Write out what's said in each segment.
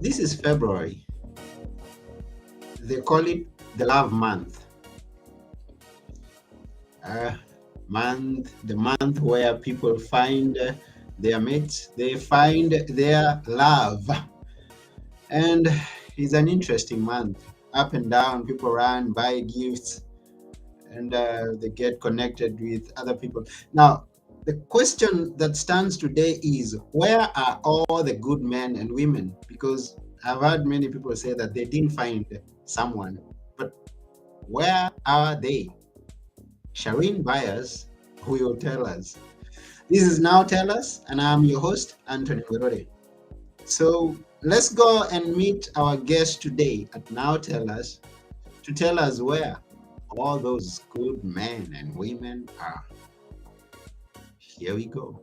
This is February. They call it the love month. Uh, the month where people find their mates, they find their love. And it's an interesting month. Up and down, people run, buy gifts, and they get connected with other people. Now, the question that stands today is where are all the good men and women? Because I've heard many people say that they didn't find someone, but where are they? Charlene Byars will tell us. This is Now Tell Us, and I'm your host, Anthony Werore. So let's go and meet our guest today at Now Tell Us to tell us where all those good men and women are. Here we go.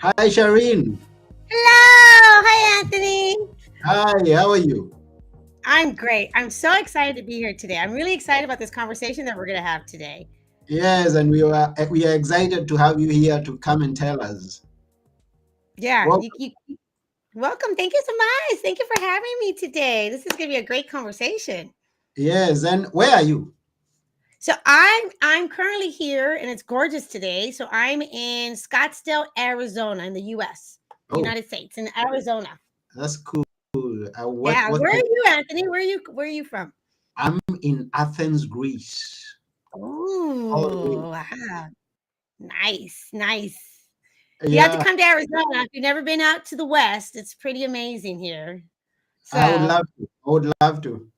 Hi, Shireen. Hello. Hi, Anthony. Hi, how are you? I'm great. I'm so excited to be here today. I'm really excited about this conversation that we're going to have today. Yes, and we are excited to have you here to come and tell us. Yeah. Well, Welcome. Thank you so much. Thank you for having me today. This is going to be a great conversation. yes, and where are you? So I'm currently here and it's gorgeous today. So I'm in Scottsdale, Arizona in the US, Oh, United States, in Arizona. that's cool. Yeah. Where are you, Anthony? Where are you from? I'm in Athens, Greece. All the way. Oh, wow. Nice. Nice. You have to Yeah, come to Arizona. If you've never been out to the West, it's pretty amazing here. I would So, love to. I would love to.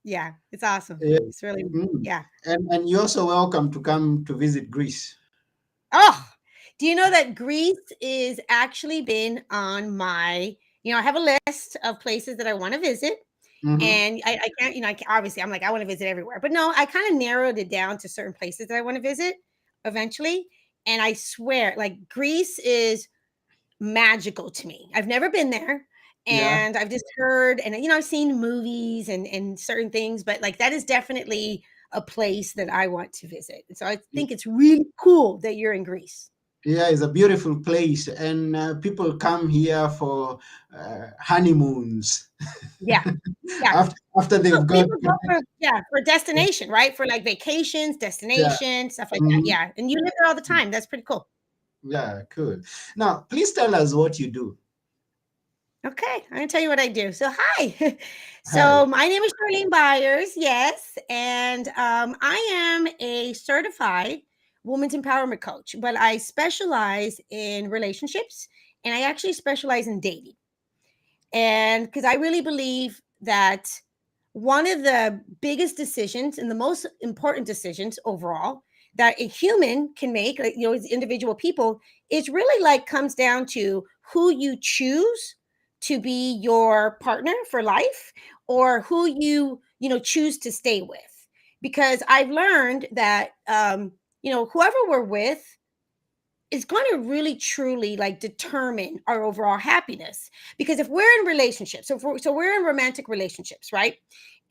yeah, it's awesome. Yeah. It's really, Mm. yeah. And you're so welcome to come to visit Greece. Oh, do you know that Greece is actually been on my, I have a list of places that I want to visit. Hmm. And I can't, obviously I'm like, I want to visit everywhere. But no, I kind of narrowed it down to certain places that I want to visit eventually. And I swear, like, Greece is magical to me. I've never been there, Yeah. and I've just heard, and I've seen movies and certain things, but like that is definitely a place that I want to visit. So I think it's really cool that you're in Greece. Yeah, it's a beautiful place, and people come here for honeymoons Yeah. Yeah. after they've got People go for destination, right? For like vacations, yeah. destination, stuff like that. Mhm. Yeah. And you live there all the time. That's pretty cool. Yeah, cool. Now, please tell us what you do. Okay, I'm gonna tell you what I do. So, hi. Hi. So, my name is Charlene Byars. Yes, and I am a certified women's empowerment coach, but I specialize in relationships, and I actually specialize in dating. And because I really believe that one of the biggest decisions and the most important decisions overall that a human can make, like, as individual people, is really like comes down to who you choose to be your partner for life, or who choose to stay with. Because I've learned that whoever we're with is going to really truly like determine our overall happiness. Because if we're in relationships, so we're in romantic relationships, right?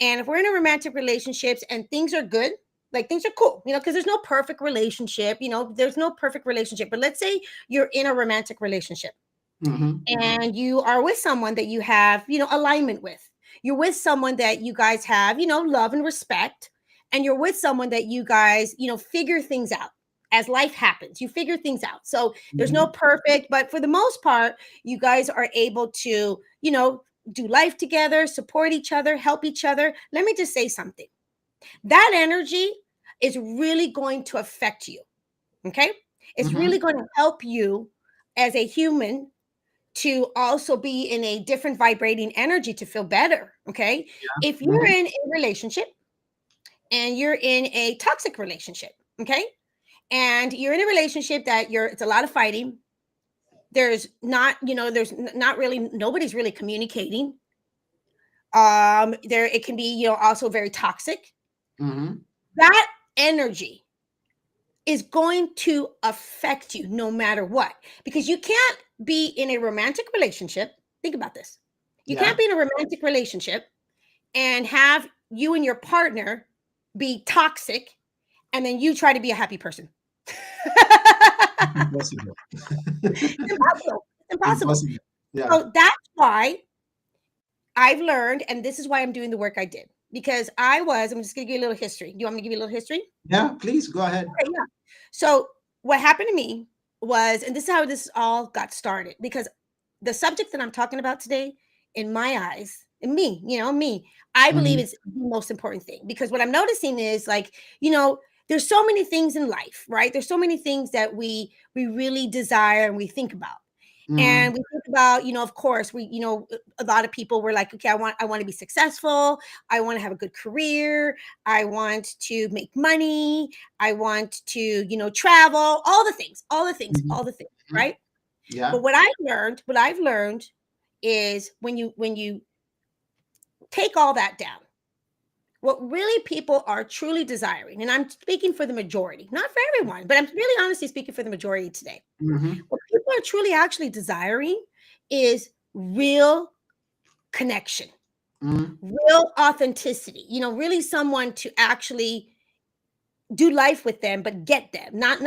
And if we're in a romantic relationships and things are good, like things are cool, because there's no perfect relationship, there's no perfect relationship. But let's say you're in a romantic relationship Hmm. and you are with someone that you have, alignment with. You're with someone that you guys have, love and respect. And you're with someone that you guys, figure things out as life happens. You figure things out. So there's no Hmm. perfect, but for the most part, you guys are able to, do life together, support each other, help each other. Let me just say something. That energy is really going to affect you. Okay. It's Hmm. really going to help you as a human to also be in a different vibrating energy to feel better. Okay. If you're Hmm. in a relationship and you're in a toxic relationship, okay, and you're in a relationship that it's a lot of fighting, there's not really, nobody's really communicating. There it can be, also very toxic. Mm-hmm. That energy is going to affect you no matter what, because you can't be in a romantic relationship. Think about this. You can't Yeah. be in a romantic relationship and have you and your partner be toxic, and then you try to be a happy person. Impossible. Impossible. It's impossible. Impossible. Yeah. So that's why I've learned, and this is why I'm doing the work I did. Because I'm just going to give you a little history. Do you want me to give you a little history? Yeah. Please go ahead. Okay, yeah. So what happened to me was, and this is how this all got started, because the subject that I'm talking about today, in my eyes, and me, I believe Mm-hmm. it's the most important thing, because what I'm noticing is, like, there's so many things in life, right? There's so many things that we really desire and we think about. Mm-hmm. And we think about, of course, a lot of people were like, okay, I want to be successful. I want to have a good career. I want to make money. I want to, travel, all the things, all the things, all the things, Mm-hmm. right? Yeah. But what I've learned is when you take all that down, what really people are truly desiring, and I'm speaking for the majority, not for everyone, but I'm really honestly speaking for the majority today. Mm-hmm. What people are truly actually desiring is real connection, Mm-hmm. real authenticity, really someone to actually do life with them, but get them, not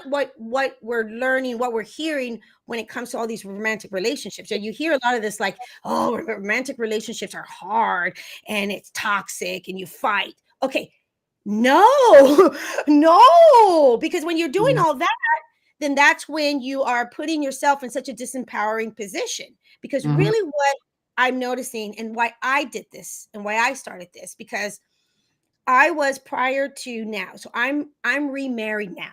what we're learning, what we're hearing when it comes to all these romantic relationships. So you hear a lot of this, like, oh, romantic relationships are hard and it's toxic and you fight. Okay, no, no, because when you're doing all that, then that's when you are putting yourself in such a disempowering position. Because Mm-hmm. really, what I'm noticing, and why I did this and why I started this, because I was prior to now. So I'm remarried now.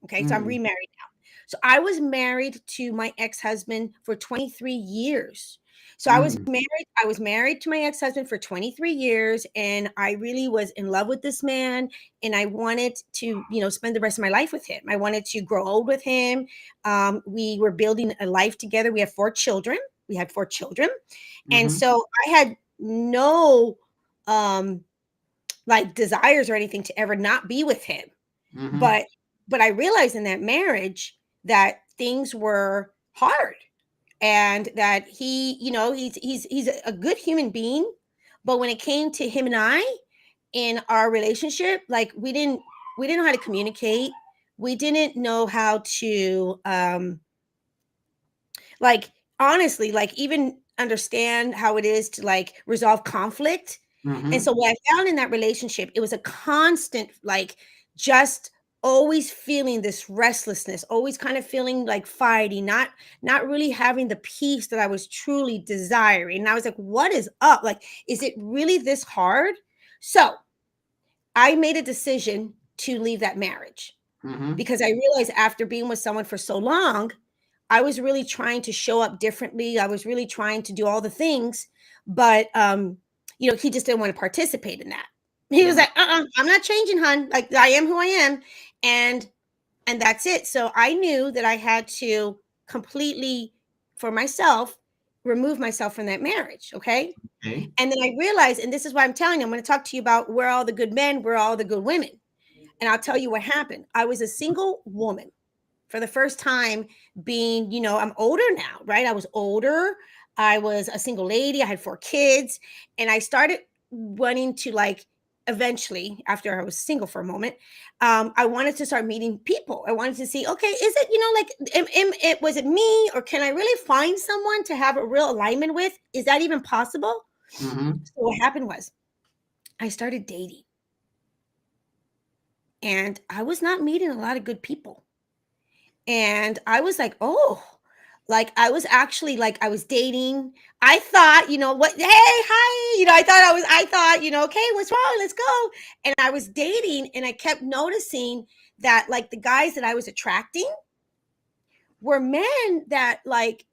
Okay, so I'm Mm-hmm. remarried now. So I was married to my ex-husband for 23 years. So Mm-hmm. I was married to my ex-husband for 23 years, and I really was in love with this man, and I wanted to, spend the rest of my life with him. I wanted to grow old with him. We were building a life together. We have 4 children. We had 4 children. And Mm-hmm. so I had no um like desires or anything to ever not be with him. Mm-hmm. But I realized in that marriage that things were hard, and that he's a good human being, but when it came to him and I in our relationship, like, we didn't know how to communicate. We didn't know how to like, honestly, like, even understand how it is to, like, resolve conflict. And Mm-hmm. so what I found in that relationship, it was a constant, like, just always feeling this restlessness, always kind of feeling like fighting, not really having the peace that I was truly desiring. And I was like, what is up? Like, is it really this hard? So I made a decision to leave that marriage, Mm-hmm. because I realized, after being with someone for so long, I was really trying to show up differently. I was really trying to do all the things, but he just didn't want to participate in that. He was Mm-hmm. like, I'm not changing, hun. Like, I am who I am, and that's it. So I knew that I had to completely, for myself, remove myself from that marriage. Okay. Okay. And then I realized, and this is why I'm telling you, I'm going to talk to you about where all the good men, where all the good women. And I'll tell you what happened. I was a single woman for the first time, being, I'm older now, right? I was older. I was a single lady. I had 4 kids. And I started wanting to, like, eventually, after I was single for a moment, I wanted to start meeting people. I wanted to see, okay, is it, like, was it me, or can I really find someone to have a real alignment with? Is that even possible? Mm-hmm. So what happened was, I started dating, and I was not meeting a lot of good people. And I was like, oh, like, I was actually, like, I was dating. I thought, what, hey, hi, I thought, okay, what's wrong? Let's go. And I was dating, and I kept noticing that, like, the guys that I was attracting were men that, like,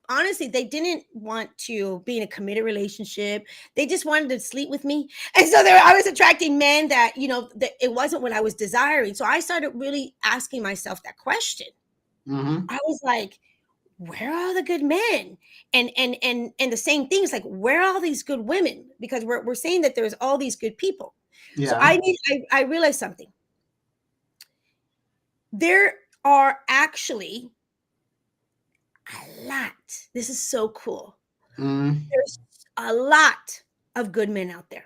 honestly, they didn't want to be in a committed relationship. They just wanted to sleep with me. And so I was attracting men that, that it wasn't what I was desiring. So I started really asking myself that question. Mm-hmm. I was like, where are all the good men? And the same things like, where are all these good women? Because we're saying that there's all these good people. So Yeah. I realized something. There are actually a lot. This is so cool. Mm, There's a lot of good men out there.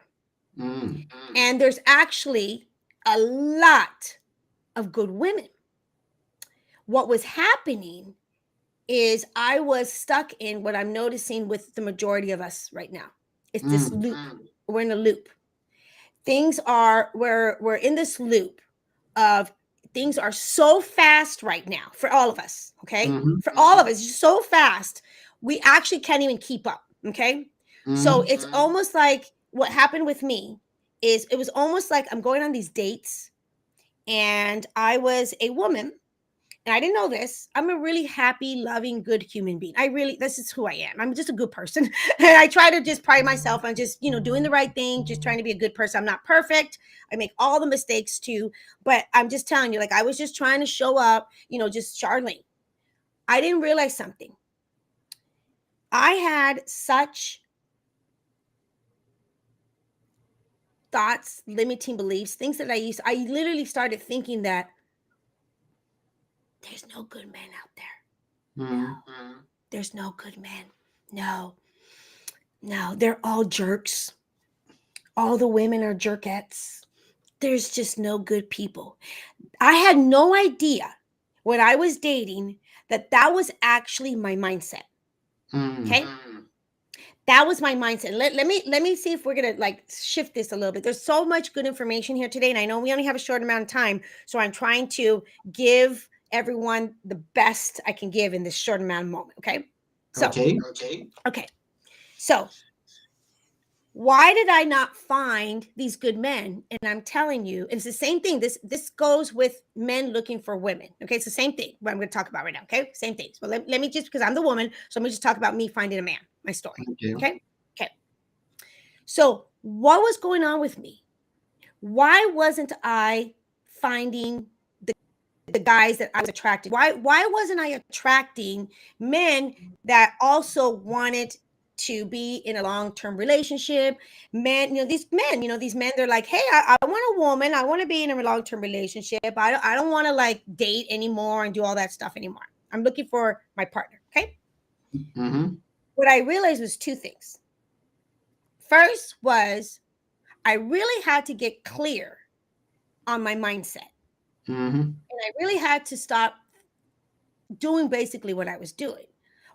mm, And there's actually a lot of good women. What was happening is I was stuck in what I'm noticing with the majority of us right now. It's this mm, loop. We're in a loop. Things are we're in this loop of things are so fast right now for all of us, okay? mm-hmm, For all of us, it's so fast. We actually can't even keep up, okay? So mm-hmm, it's almost like what happened with me is it was almost like I'm going on these dates and I was a woman and I didn't know this. I'm a really happy, loving, good human being. This is who I am. I'm just a good person. And I try to just pride myself on just, doing the right thing, just trying to be a good person. I'm not perfect. I make all the mistakes too. But I'm just telling you, like, I was just trying to show up, just Charlene. I didn't realize something. I had such thoughts, limiting beliefs, things that I literally started thinking that there's no good men out there. mm, There's no good men. No, no, they're all jerks. All the women are jerkettes. There's just no good people. I had no idea when I was dating that that was actually my mindset. mm. Okay. That was my mindset. Let me see if we're gonna like shift this a little bit. There's so much good information here today, and I know we only have a short amount of time, so I'm trying to give everyone the best I can give in this short amount of moment. Okay. So Okay. okay. So why did I not find these good men? And I'm telling you, it's the same thing. This goes with men looking for women. Okay, it's the same thing. What I'm going to talk about right now. Okay, same things. But let me just because I'm the woman, so let me just talk about me finding a man. My story. Okay. Okay, okay. So what was going on with me? Why wasn't I finding the guys that I was attracted? Why wasn't I attracting men that also wanted to be in a long-term relationship? Men, these men, they're like, hey, I want a woman, I want to be in a long-term relationship. I don't want to like date anymore and do all that stuff anymore. I'm looking for my partner. Okay. Mm-hmm, What I realized was two things. First was I really had to get clear on my mindset. mm-hmm, And I really had to stop doing basically what I was doing.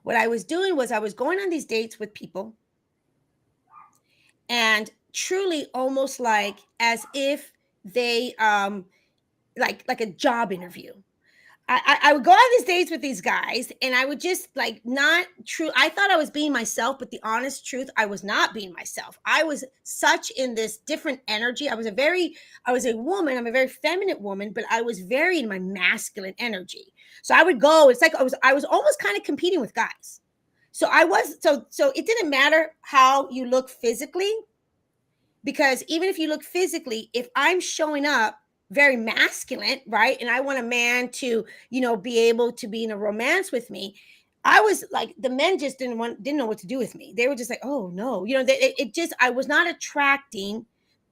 What I was doing was I was going on these dates with people and truly almost like as if they like a job interview. I would go on these dates with these guys and I would just like not true. I thought I was being myself, but the honest truth, I was not being myself. I was such in this different energy. I was a woman. I'm a very feminine woman, but I was very in my masculine energy. So I would go, it's like I was almost kind of competing with guys. So so it didn't matter how you look physically, because even if you look physically, if I'm showing up very masculine, right, and I want a man to be able to be in a romance with me, I was like, the men just didn't know what to do with me. They were just like, oh no, it just, I was not attracting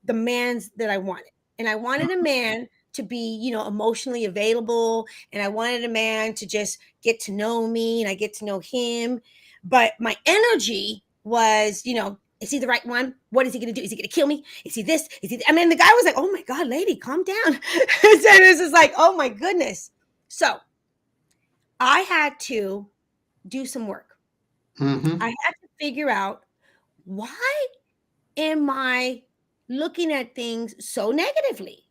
the mans that I wanted. And I wanted a man to be emotionally available, and I wanted a man to just get to know me and I get to know him. But my energy was, is he the right one? What is he going to do? Is he going to kill me? Is he this? I mean, the guy was like, oh my God, lady, calm down. So it was just like, oh my goodness. So I had to do some work. I mm-hmm. had to figure out, why am I looking at things so negatively?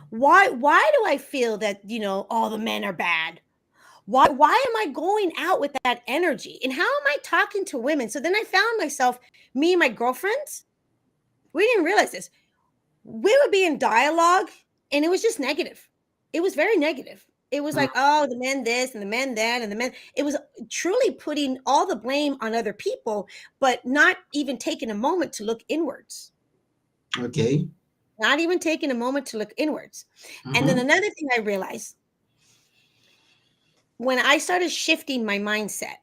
Why do I feel that, all the men are bad? Why am I going out with that energy? And how am I talking to women? So then I found myself, me and my girlfriends, we didn't realize this. We would be in dialogue and it was just negative. It was very negative. It was like, oh, the men this and the men that and the men. It was truly putting all the blame on other people, but not even taking a moment to look inwards. Okay. Not even taking a moment to look inwards. And then Mm-hmm, another thing I realized, when I started shifting my mindset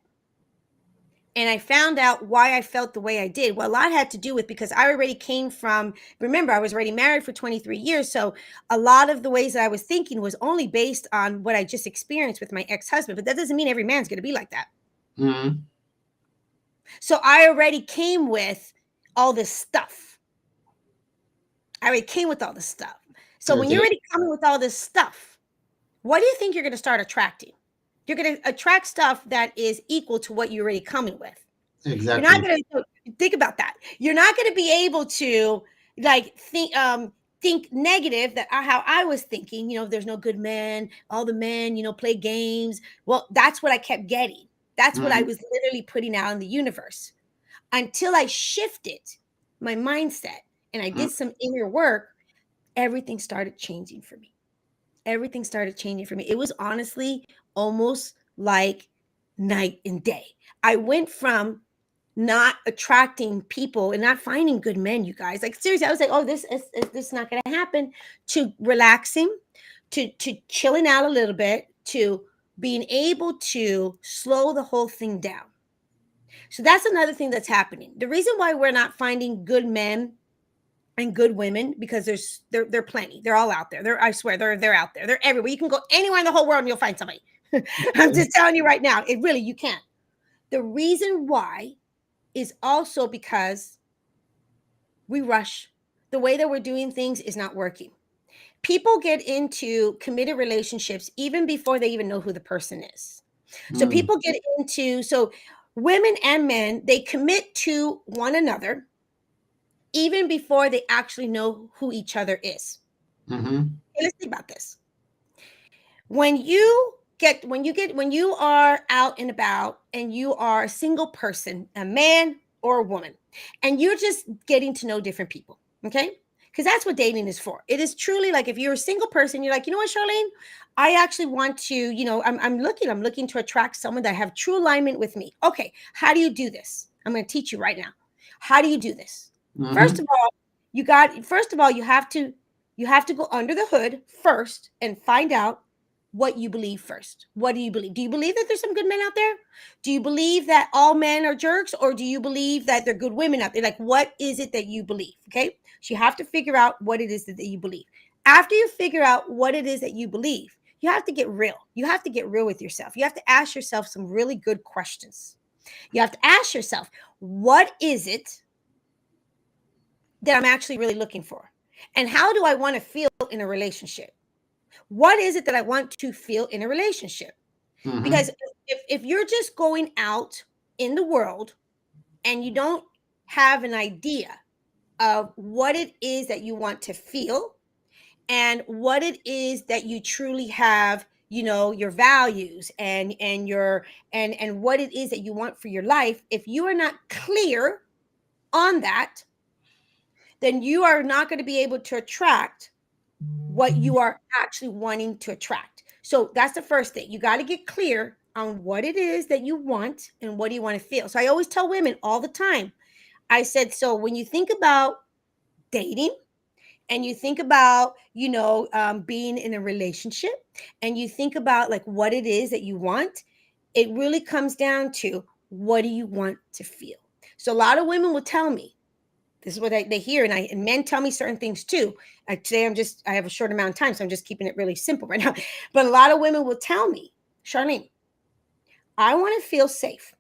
and I found out why I felt the way I did, well, a lot had to do with because I already came from, remember, I was already married for 23 years. So a lot of the ways that I was thinking was only based on what I just experienced with my ex-husband. But that doesn't mean every man's going to be like that. Mm-hmm. So I already came with all this stuff. I already came with all this stuff. So when you're Okay. already coming with all this stuff, what do you think you're going to start attracting? You're going to attract stuff that is equal to what you're already coming with. You're not Exactly. going to think about that. You're not going to be able to like think negative that how I was thinking, there's no good men, all the men, play games. Well, that's what I kept getting. That's what I Mm-hmm. was literally putting out in the universe until I shifted my mindset and I did some inner work. Everything started changing for me. Everything started changing for me. It was honestly almost like night and day. I went from not attracting people and not finding good men, you guys. Like seriously, I was like, oh, this is not gonna happen, to relaxing, to chilling out a little bit, to being able to slow the whole thing down. So that's another thing that's happening. The reason why we're not finding good men and good women, because they're plenty. They're all out there. I swear they're out there. They're everywhere. You can go anywhere in the whole world and you'll find somebody. I'm Okay. just telling you right now. It really, you can't. The reason why is also because we rush. The way that we're doing things is not working. People get into committed relationships even before they even know who the person is. So Mm-hmm. people get into, so women and men, they commit to one another even before they actually know who each other is. Mm-hmm. Okay, let's think about this. When you are out and about and you are a single person, a man or a woman, and you're just getting to know different people, okay? Because that's what dating is for. It is truly like if you're a single person, you're like, you know what, Charlene, I actually want to, I'm looking to attract someone that have true alignment with me. Okay, how do you do this? I'm going to teach you right now. How do you do this? First Mm-hmm. of all, you have to go under the hood first and find out what you believe first. What do you believe? Do you believe that there's some good men out there? Do you believe that all men are jerks, or do you believe that they're good women out there? Like, what is it that you believe? Okay. So you have to figure out what it is that you believe. After you figure out what it is that you believe, you have to get real. You have to get real with yourself. You have to ask yourself some really good questions. You have to ask yourself, what is it that I'm actually really looking for? And how do I want to feel in a relationship? What is it that I want to feel in a relationship? Mm-hmm. Because if you're just going out in the world and you don't have an idea of what it is that you want to feel and what it is that you truly have, your values and what it is that you want for your life, if you are not clear on that, then you are not going to be able to attract what you are actually wanting to attract. So that's the first thing. You got to get clear on what it is that you want and what do you want to feel. So I always tell women all the time, I said, so when you think about dating and you think about, being in a relationship and you think about like what it is that you want, it really comes down to what do you want to feel. So a lot of women will tell me, this is what they hear, and men tell me certain things too. Today I have a short amount of time, so I'm just keeping it really simple right now. But a lot of women will tell me, Charlene, I want to feel safe.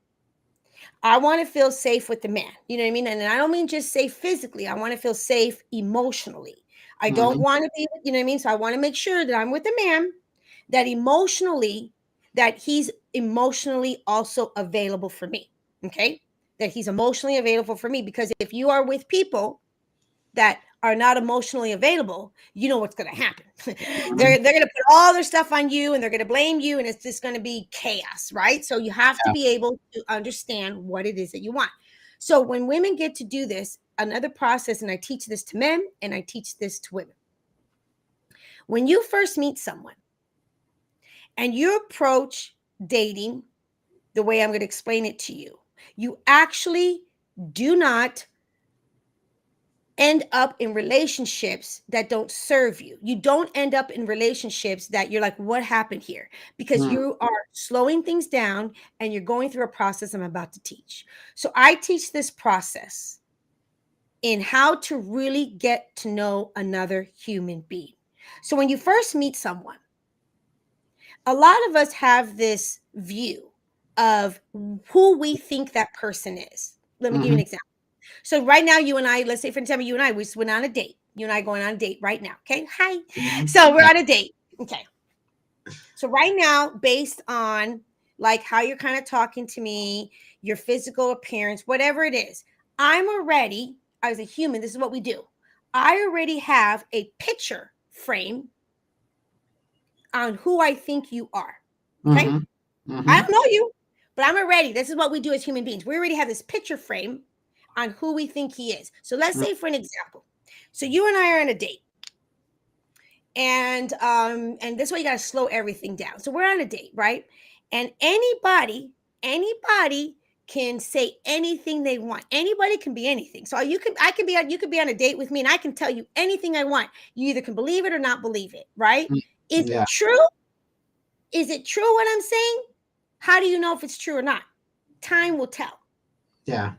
I want to feel safe with the man. You know what I mean? And I don't mean just safe physically. I want to feel safe emotionally. I don't Mm-hmm. want to be, you know what I mean? So I want to make sure that I'm with a man that emotionally, that he's emotionally also available for me. Okay? That he's emotionally available for me. Because if you are with people that are not emotionally available, you know what's going to happen. they're Mm-hmm. they're going to put all their stuff on you and they're going to blame you and it's just going to be chaos, right? So you have to be able to understand what it is that you want. So when women get to do this, another process, and I teach this to men and I teach this to women. When you first meet someone and you approach dating the way I'm going to explain it to you, you actually do not end up in relationships that don't serve you. You don't end up in relationships that you're like, what happened here? Because Mm. you are slowing things down and you're going through a process I'm about to teach. So I teach this process in how to really get to know another human being. So when you first meet someone, a lot of us have this view of who we think that person is. Let me give you an Mhm. example. So right now, you and I, let's say for example, you and I, we just went on a date. You and I going on a date right now. Okay. Hi. Mhm. So we're Yeah. on a date. Okay. So right now, based on like how you're kind of talking to me, your physical appearance, whatever it is, I'm already, as a human, this is what we do. I already have a picture frame on who I think you are. Okay. Mhm. I Mhm. don't know you, but I'm already, this is what we do as human beings. We already have this picture frame on who we think he is. So let's Mm. say, for an example, so you and I are on a date, and this way you got to slow everything down. So we're on a date, right? And anybody can say anything they want. Anybody can be anything. So you could be on a date with me, and I can tell you anything I want. You either can believe it or not believe it, right? Mm. Is Yeah. it true? Is it true what I'm saying? How do you know if it's true or not? Time will tell. Yeah.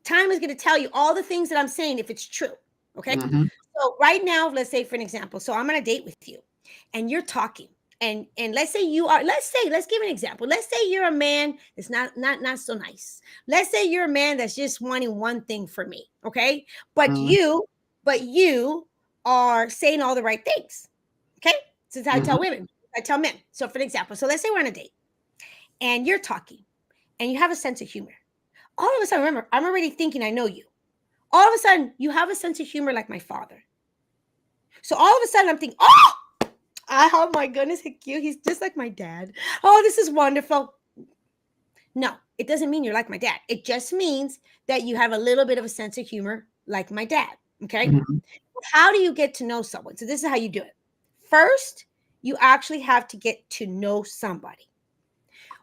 Time is going to tell you all the things that I'm saying if it's true. Okay. Mhm. So right now, let's say for an example, so I'm on a date with you and you're talking. And let's say you are, let's give an example. Let's say you're a man that's not so nice. Let's say you're a man that's just wanting one thing for me. Okay. But Mhm. you are saying all the right things. Okay. Since I Mhm. tell women, I tell men. So for an example, so let's say we're on a date and you're talking and you have a sense of humor. All of a sudden, remember, I'm already thinking I know you. All of a sudden, you have a sense of humor like my father. So all of a sudden, I'm thinking, oh my goodness, he's cute. He's just like my dad. Oh, this is wonderful. No, it doesn't mean you're like my dad. It just means that you have a little bit of a sense of humor like my dad. Okay. Mhm. How do you get to know someone? So this is how you do it. First, you actually have to get to know somebody.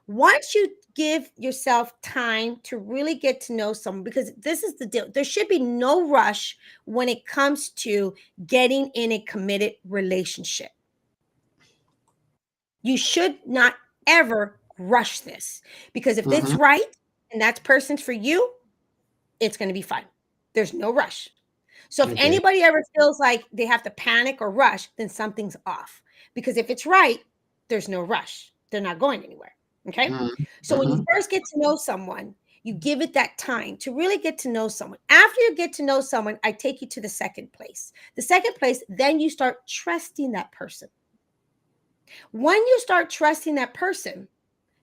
Once you give yourself time to really get to know someone, because this is the deal, there should be no rush when it comes to getting in a committed relationship. You should not ever rush this, because if it's Mhm. right and that person's for you, it's going to be fine. There's no rush. So if Okay. anybody ever feels like they have to panic or rush, then something's off. Because if it's right, there's no rush. They're not going anywhere. Okay. Mhm. So when you Mhm. first get to know someone, you give it that time to really get to know someone. After you get to know someone, I take you to the second place. The second place, then you start trusting that person. When you start trusting that person,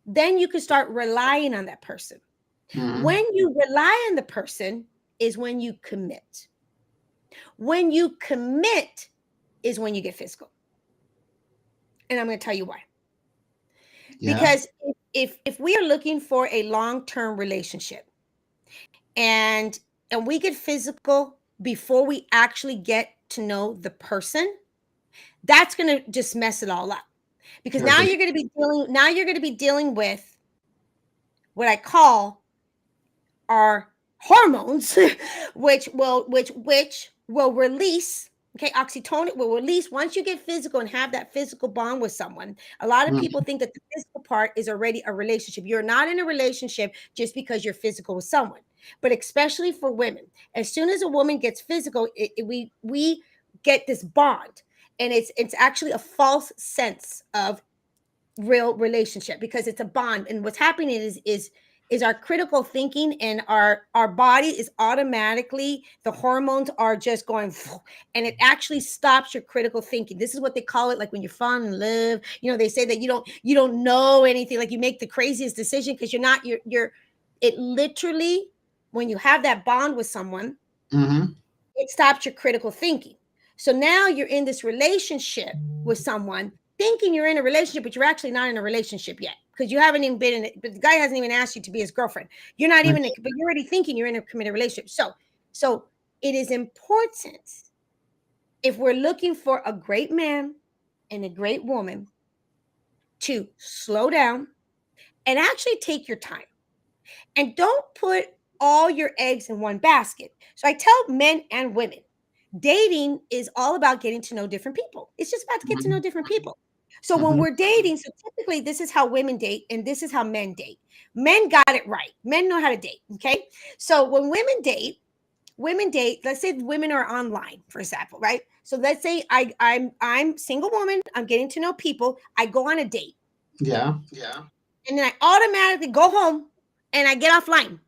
then you can start relying on that person. Mhm. When you rely on the person is when you commit. When you commit is when you get physical. And I'm going to tell you why. Yeah. Because if we are looking for a long-term relationship and we get physical before we actually get to know the person, that's going to just mess it all up. Because Okay. now you're going to be dealing with what I call our hormones, which will release. Okay, oxytocin will release once you get physical and have that physical bond with someone. A lot of Mhm. people think that the physical part is already a relationship. You're not in a relationship just because you're physical with someone. But especially for women, as soon as a woman gets physical, we get this bond, and it's actually a false sense of real relationship because it's a bond. And what's happening is our critical thinking and our body is automatically, the hormones are just going and it actually stops your critical thinking. This is what they call it, like when you're falling in love, they say that you don't know anything, like you make the craziest decision because you're it literally, when you have that bond with someone, Mhm. it stops your critical thinking. So now you're in this relationship with someone, thinking you're in a relationship, but you're actually not in a relationship yet because you haven't even been in it. But the guy hasn't even asked you to be his girlfriend. You're not even, Okay. but you're already thinking you're in a committed relationship. So it is important, if we're looking for a great man and a great woman, to slow down and actually take your time, and don't put all your eggs in one basket. So I tell men and women, dating is all about getting to know different people. It's just about to get to know Mhm. different people. So when Mhm. we're dating, so typically this is how women date and this is how men date. Men got it right. Men know how to date. Okay. So when women date, let's say women are online, for example, right? So let's say I'm single woman, I'm getting to know people, I go on a date, Yeah. and then I automatically go home and I get offline.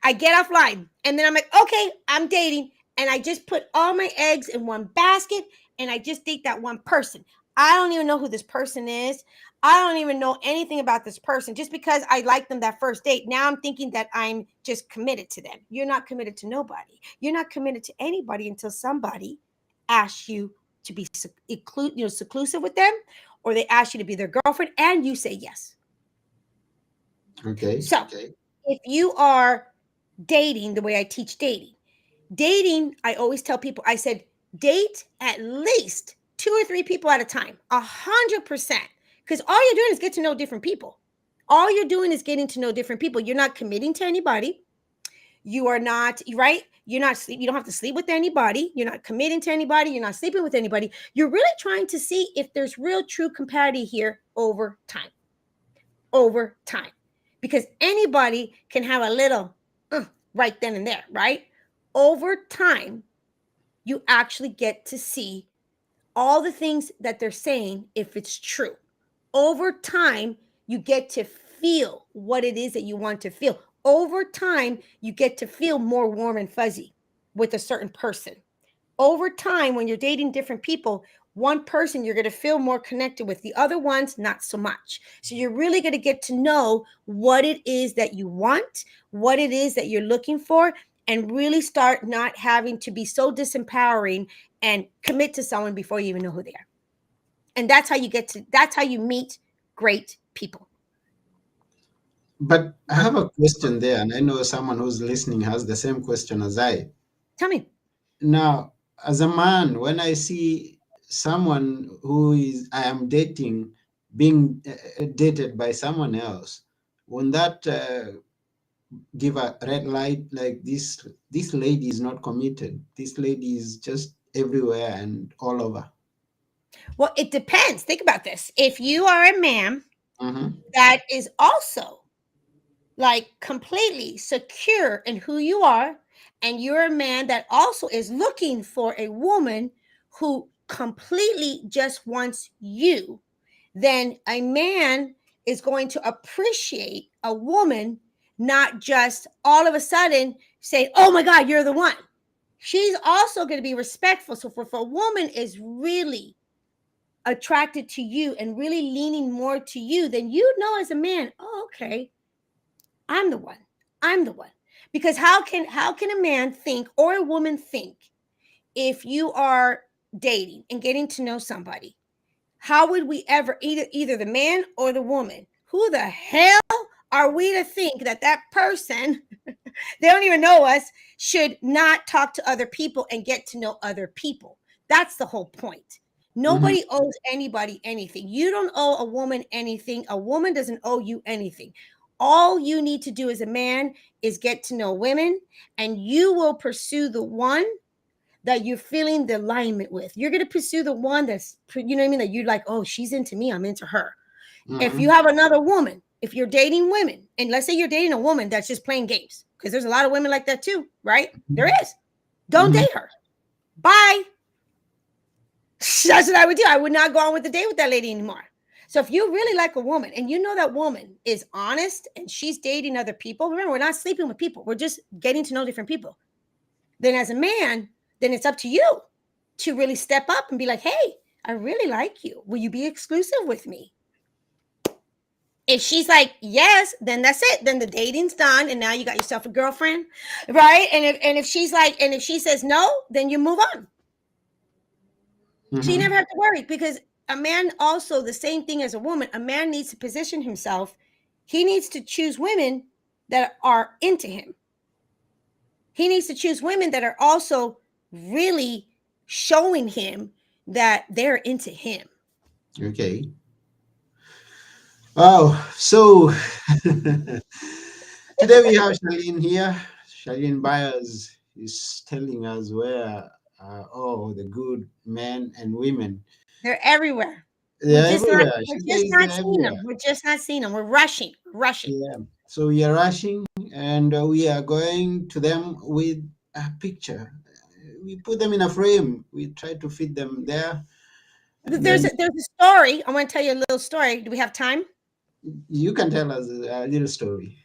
I get offline. And then I'm like, okay, I'm dating. And I just put all my eggs in one basket and I just date that one person. I don't even know who this person is. I don't even know anything about this person just because I liked them that first date. Now I'm thinking that I'm just committed to them. You're not committed to nobody. You're not committed to anybody until somebody asks you to be seclusive with them, or they ask you to be their girlfriend and you say yes. Okay. So if you are dating the way I teach dating, I always tell people, I said, date at least two or three people at a time, 100%. Because all you're doing is get to know different people. All you're doing is getting to know different people. You're not committing to anybody. You are not, right? You're not sleep. You don't have to sleep with anybody. You're not committing to anybody. You're not sleeping with anybody. You're really trying to see if there's real true compatibility here over time. Over time. Because anybody can have a little right then and there, right? Over time, you actually get to see all the things that they're saying if it's true. Over time, you get to feel what it is that you want to feel. Over time, you get to feel more warm and fuzzy with a certain person. Over time, when you're dating different people, one person you're going to feel more connected with, the other ones not so much. So you're really going to get to know what it is that you want, what it is that you're looking for, and really start not having to be so disempowering and commit to someone before you even know who they are. And that's how you meet great people. But I have a question there, and I know someone who's listening has the same question as I. Tell me. Now, as a man, when I see someone who is I am dating being dated by someone else, won't that give a red light like this lady is not committed? This lady is just everywhere and all over. Well, it depends. Think about this. If you are a man Mm-hmm. that is also like completely secure in who you are, and you're a man that also is looking for a woman who completely just wants you, then a man is going to appreciate a woman, not just all of a sudden say, oh my God, you're the one. She's also going to be respectful. So if a woman is really attracted to you and really leaning more to you, then you know as a man, oh, okay, I'm the one. I'm the one. Because how can a man think or a woman think if you are dating and getting to know somebody? How would we ever either the man or the woman? Who the hell are we to think that that person they don't even know us should not talk to other people and get to know other people? That's the whole point. Mm-hmm. Nobody owes anybody anything. You don't owe a woman anything. A woman doesn't owe you anything. All you need to do as a man is get to know women, and you will pursue the one that you're feeling the alignment with. You're going to pursue the one that's, you know what I mean? That you're like, oh, she's into me, I'm into her. If you Mm-hmm. have another woman, if you're dating women, and let's say you're dating a woman that's just playing games, because there's a lot of women like that too, right? There is. Don't Mm-hmm. date her. Bye. That's what I would do. I would not go on with the date with that lady anymore. So if you really like a woman and you know that woman is honest and she's dating other people, remember, we're not sleeping with people. We're just getting to know different people. Then as a man, then it's up to you to really step up and be like, hey, I really like you. Will you be exclusive with me? If she's like, yes, then that's it. Then the dating's done. And now you got yourself a girlfriend. Right. And if she's like, and if she says no, then you move on. So you never Mm-hmm. have to worry, because a man also, the same thing as a woman, a man needs to position himself. He needs to choose women that are into him. He needs to choose women that are also really showing him that they're into him. Okay. Wow. So Today we have Charlene here. Charlene Byars is telling us where all the good men and women. They're everywhere. We're They're just not everywhere. we're She just says not they're seeing them. everywhere. We're just not seeing them. We're rushing. We're rushing. Yeah. So we are rushing and we are going to them with a picture. We put them in a frame. We try to fit them there. And There's then a story. I want to tell you a little story. Do we have time? you can tell us a little story.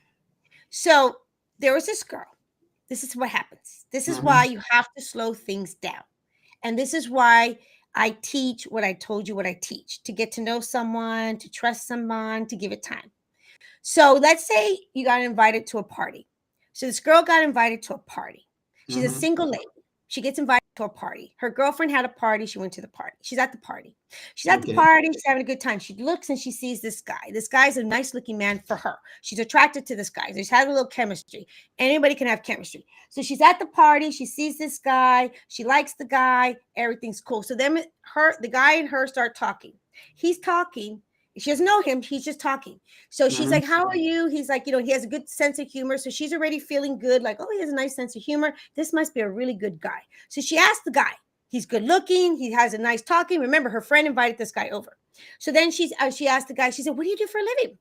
So there was this girl. This is what happens. This is Mm-hmm. why you have to slow things down. And this is why I teach what I told you what I teach, to get to know someone, to trust someone, to give it time. So let's say you got invited to a party. So this girl got invited to a party. She's a Mm-hmm. single lady. She gets invited to a party. Her girlfriend had a party. She went to the party. She's at the party. She's at the Okay. party. She's having a good time. She looks and she sees this guy. This guy's a nice looking man for her. She's attracted to this guy. They had a little chemistry. Anybody can have chemistry. So she's at the party. She sees this guy. She likes the guy. Everything's cool. So then the guy and her start talking. He's talking. She doesn't know him. He's just talking. So she's Mm-hmm. like, "How are you?" He's like, he has a good sense of humor. So she's already feeling good. Like, oh, he has a nice sense of humor. This must be a really good guy. So she asked the guy. He's good looking. He has a nice talking. Remember, her friend invited this guy over. So then she asked the guy. She said, "What do you do for a living?"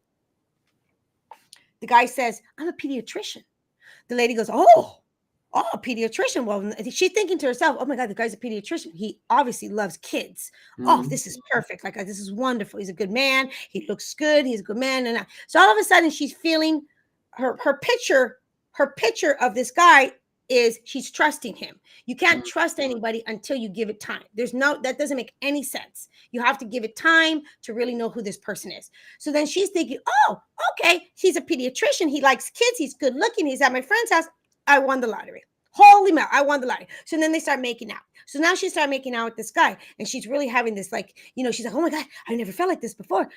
The guy says, "I'm a pediatrician." The lady goes, "Oh, a pediatrician." Well, she's thinking to herself, "Oh my God, the guy's a pediatrician. He obviously loves kids. Oh, Mm-hmm. this is perfect. Like, this is wonderful. He's a good man. He looks good. He's a good man." And so all of a sudden she's feeling her picture of this guy is she's trusting him. You can't trust anybody until you give it time. That doesn't make any sense. You have to give it time to really know who this person is. So then she's thinking, "Oh, okay, he's a pediatrician. He likes kids. He's good looking. He's at my friend's house. I won the lottery. Holy moly, I won the lottery." So then they start making out. So now she started making out with this guy, and she's really having this, like, she's like, "Oh my God, I never felt like this before.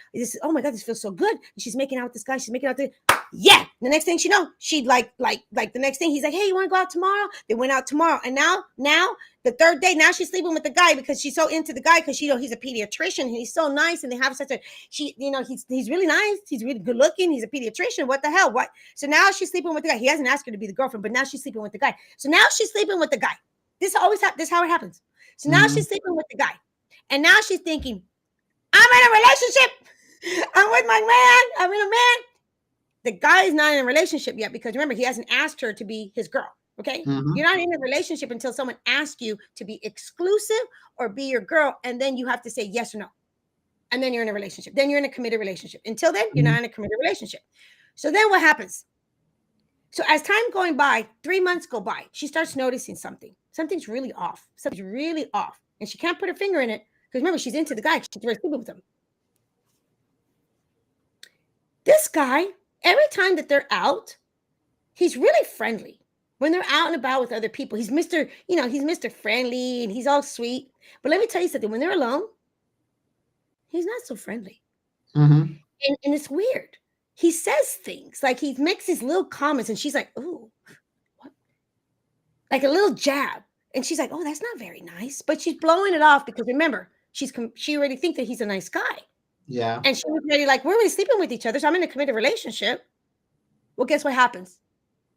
Oh my God, this feels so good." And she's making out with this guy. She's making out with yeah. The next thing she know, she like the next thing he's like, "Hey, you want to go out tomorrow?" They went out tomorrow, and now the third day, now she's sleeping with the guy because she's so into the guy because he's a pediatrician and he's so nice, and they have such a he's really nice. He's really good looking. He's a pediatrician. What the hell? What? So now she's sleeping with the guy. He hasn't asked her to be the girlfriend, but now she's sleeping with the guy. So now she's sleeping with the guy. This is how it happens. So now Mm-hmm. she's sleeping with the guy, and now she's thinking, "I'm in a relationship. I'm with my man. I'm in a man." The guy is not in a relationship yet because remember, he hasn't asked her to be his girl. Okay. Mm-hmm. You're not in a relationship until someone asks you to be exclusive or be your girl. And then you have to say yes or no. And then you're in a relationship. Then you're in a committed relationship. Until then, you're not in a committed relationship. So then what happens? So as time going by, 3 months go by, she starts noticing something. Something's really off. Something's really off. And she can't put her finger in it because remember, she's into the guy. She's very sleeping with him. This guy, every time that they're out, he's really friendly. When they're out and about with other people, he's Mr. Friendly and he's all sweet. But let me tell you something, when they're alone, he's not so friendly. Mm-hmm. And it's weird. He says things like he makes these little comments and she's like, "Ooh, what?" Like a little jab. And she's like, "Oh, that's not very nice." But she's blowing it off because remember, she already thinks that he's a nice guy. Yeah. And she was ready, like, we're really sleeping with each other. So I'm in a committed relationship. Well, guess what happens?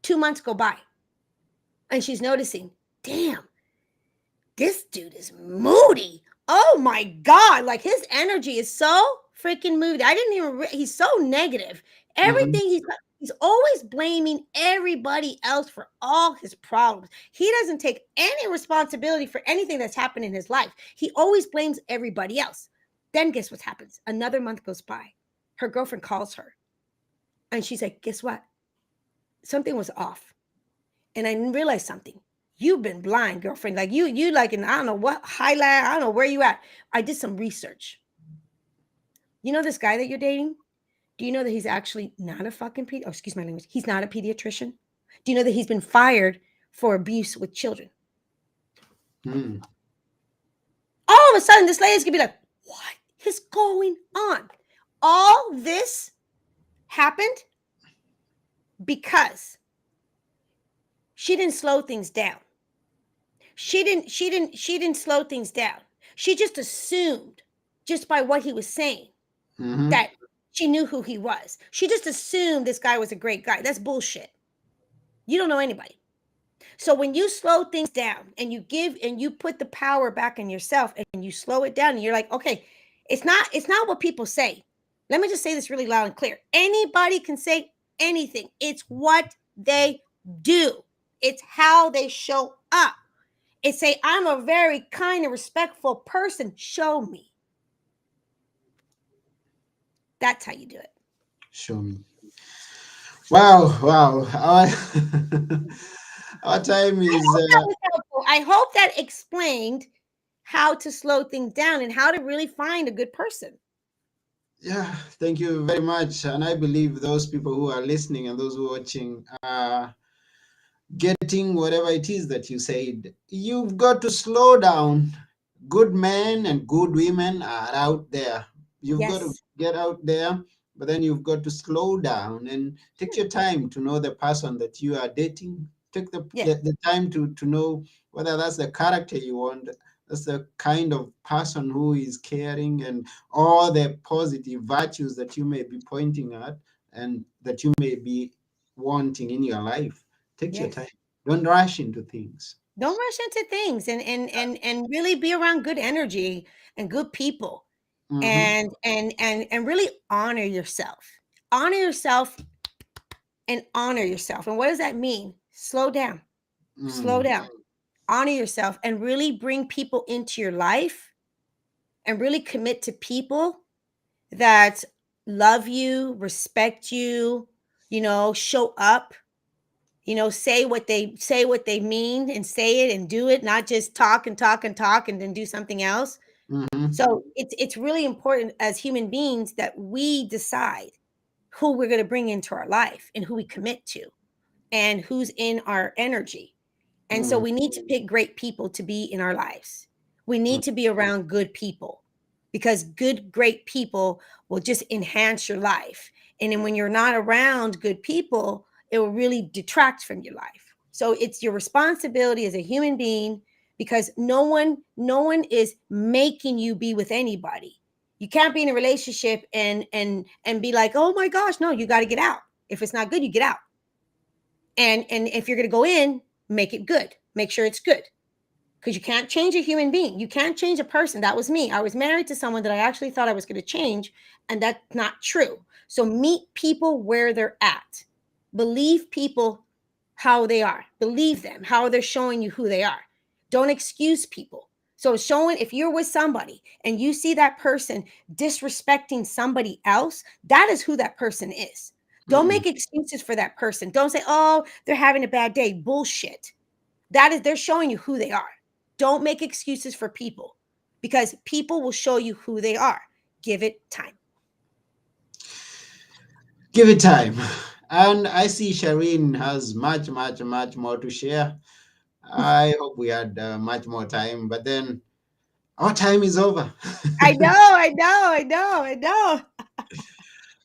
2 months go by. And she's noticing, damn, this dude is moody. Oh my God. Like his energy is so freaking moody. I didn't even, he's so negative. Mm-hmm. Everything he's always blaming everybody else for all his problems. He doesn't take any responsibility for anything that's happened in his life. He always blames everybody else. Then guess what happens? Another month goes by. Her girlfriend calls her and she's like, "Guess what? Something was off. And I realized something. You've been blind, girlfriend. Like you like in I don't know what highland, I don't know where you at. I did some research. You know this guy that you're dating? Do you know that he's actually not a fucking excuse my language. He's not a pediatrician. Do you know that he's been fired for abuse with children?" Mm-hmm. All of a sudden, this lady's gonna be like, "What is going on?" All this happened because she didn't slow things down. She didn't slow things down. She just assumed, just by what he was saying, Mm-hmm. that she knew who he was. She just assumed this guy was a great guy. That's bullshit. You don't know anybody. So when you slow things down and you give and you put the power back in yourself and you slow it down and you're like, okay, it's not what people say. Let me just say this really loud and clear. Anybody can say anything. It's what they do. It's how they show up. It's say, I'm a very kind and respectful person. Show me. That's how you do it. Show me. Wow, wow. Our time I is hope that was helpful. I hope that explained how to slow things down and how to really find a good person. yeah, thank you very much. And I believe those people who are listening and those who are watching are getting whatever it is that you said. You've got to slow down. Good men and good women are out there. You've got to Yes. get out there, but then you've got to slow down and take your time to know the person that you are dating. Take Yes. the time to know whether that's the character you want, that's the kind of person who is caring, and all the positive virtues that you may be pointing at and that you may be wanting in your life. Take your time. Yes. Don't rush into things. Don't rush into things and really be around good energy and good people Mm-hmm. and really honor yourself. Honor yourself and honor yourself. And what does that mean? Slow down. Slow Mm. down. Honor yourself and really bring people into your life and really commit to people that love you, respect you, show up, say what they mean and say it and do it, not just talk and talk and talk and then do something else. Mm-hmm. So it's really important as human beings that we decide who we're going to bring into our life and who we commit to and who's in our energy. And so Mm-hmm. we need to pick great people to be in our lives. We need to be around good people because good, great people will just enhance your life. And then when you're not around good people, it will really detract from your life. So it's your responsibility as a human being because no one is making you be with anybody. You can't be in a relationship and be like, "Oh my gosh, no, you got to get out." If it's not good, you get out. And if you're going to go in, make it good. Make sure it's good because you can't change a human being. You can't change a person. That was me. I was married to someone that I actually thought I was going to change, and that's not true. So meet people where they're at. Believe people how they are. Believe them how they're showing you who they are. Don't excuse people. So showing if you're with somebody and you see that person disrespecting somebody else, that is who that person is. Don't Mm-hmm. make excuses for that person. Don't say, "Oh, they're having a bad day." Bullshit. That is they're showing you who they are. Don't make excuses for people because people will show you who they are. Give it time. Give it time. And I see Shireen has much, much, much more to share. I hope we had much more time, but then our time is over. I know, I know, I know, I know.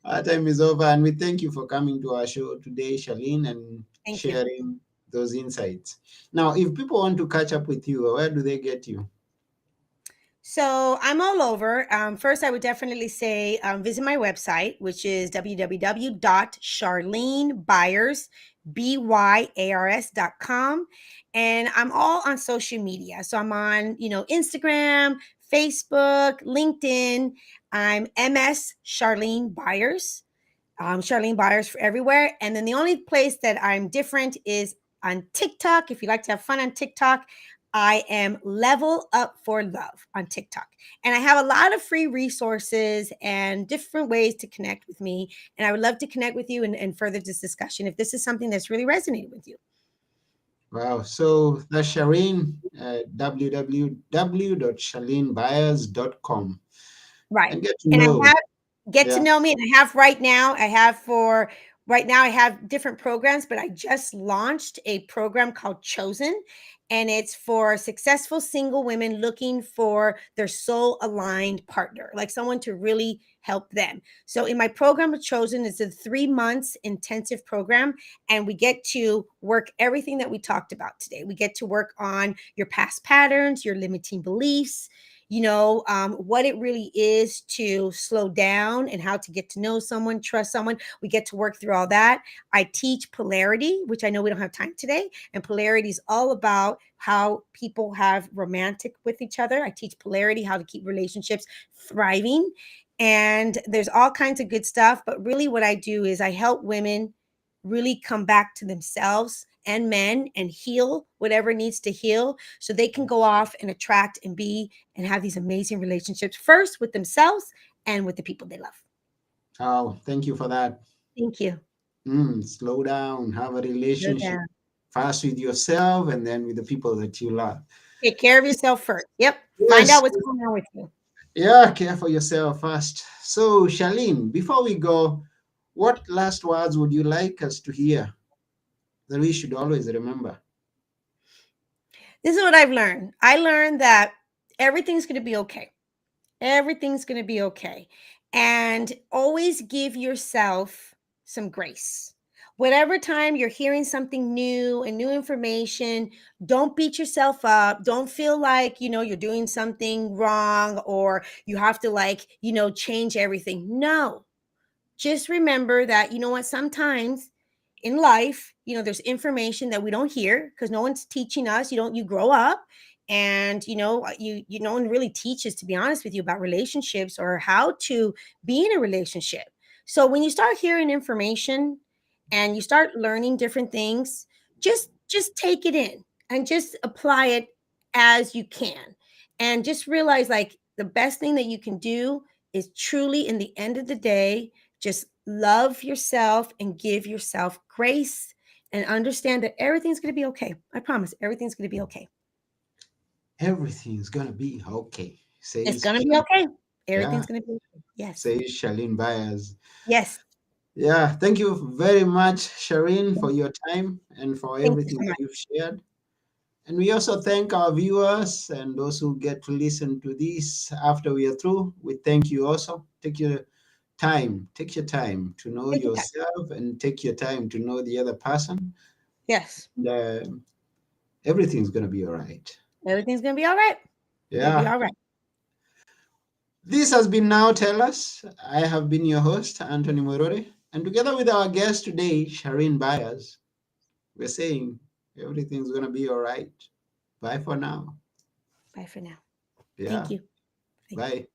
Our time is over, and we thank you for coming to our show today, Charlene, and Thank you. sharing those insights. Now, if people want to catch up with you, where do they get you? So I'm all over. First, I would definitely say visit my website, which is www.charlenebyars.com. And I'm all on social media. So I'm on, Instagram, Facebook, LinkedIn. I'm MS Charlene Byars. Charlene Byars for everywhere. And then the only place that I'm different is on TikTok. If you like to have fun on TikTok, I am Level Up for Love on TikTok. And I have a lot of free resources and different ways to connect with me. And I would love to connect with you and further this discussion if this is something that's really resonated with you. Wow. So that's Shireen, www.charlenebyers.com, Right. and get to And I know. have get to Yeah. know me, and I have right now, I have different programs, but I just launched a program called Chosen, and it's for successful single women looking for their soul aligned partner, like someone to really help them. So in my program of Chosen, it's a 3 months intensive program, and we get to work everything that we talked about today. We get to work on your past patterns, your limiting beliefs, what it really is to slow down and how to get to know someone, trust someone. We get to work through all that. I teach polarity, which I know we don't have time today. And polarity is all about how people have romantic with each other. I teach polarity, how to keep relationships thriving. And there's all kinds of good stuff. But really, what I do is I help women really come back to themselves and men and heal whatever needs to heal so they can go off and attract and be and have these amazing relationships first with themselves and with the people they love. Oh, thank you for that. Thank you. Slow down, have a Slow relationship down. first with yourself and then with the people that you love. Take care of yourself first. Yep. Find Yes, out what's going on with you. yeah, care for yourself first. So, Charlene, before we go, what last words would you like us to hear that we should always remember? This is what I've learned. I learned that everything's going to be okay. Everything's going to be okay. And always give yourself some grace. Whatever time you're hearing something new and new information, don't beat yourself up. Don't feel like, you're doing something wrong or you have to, like, change everything. No, just remember that, what, sometimes in life, there's information that we don't hear because no one's teaching us. You grow up and no one really teaches, to be honest with you, about relationships or how to be in a relationship. So when you start hearing information and you start learning different things, just take it in and just apply it as you can. And just realize, like, the best thing that you can do is truly, in the end of the day, just love yourself and give yourself grace and understand that everything's going to be okay. I promise everything's going to be okay. Everything's gonna be okay, It's says going to be okay. yeah, Everything's going to be okay. Yes. says Charlene Byars. Yes. Yeah, thank you very much, Shireen, for your time and for Thank you everything so that much. you've shared. And we also thank our viewers and those who get to listen to this after we are through. We thank you also. Take your time to know Take your time. yourself and take your time to know the other person. Yes. Uh, Everything's going to be all right. Everything's going to be all right. It'll be Yeah. all right. This has been Now Tell Us. I have been your host, Anthony Morore. And together with our guest today, Shireen Byers, we're saying everything's going to be all right. Bye for now. Bye for now. Thank Yeah. you. Thank you. Bye.